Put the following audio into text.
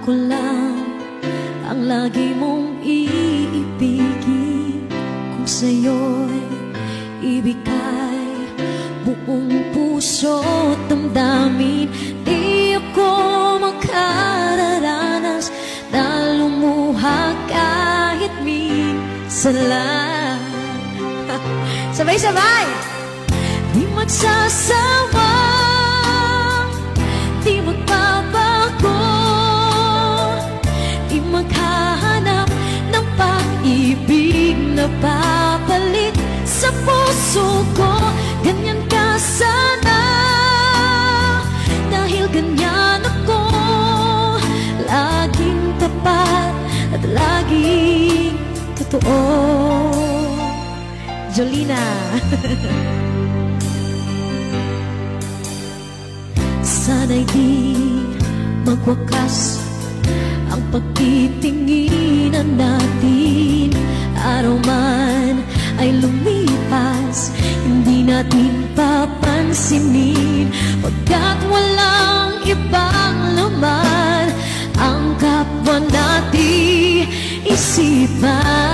Ako lang ang lagi mong iibigin. Kung sa'yo'y ibigay buong puso't damdamin, di ako makararanas na lumuha kahit minsan lang. Sabay-sabay! Di magsasawa, di magbabago, di maghahanap ng pag-ibig na papalit sa puso ko. Ganyan ka sana, dahil ganyan ako, laging tapat at laging totoo. Jolina. Sana'y di magwakas ang pagtitinginan natin. Araw man ay lumipas, hindi natin papansinin, pagkat walang ibang laman ang kapwa natin isipan.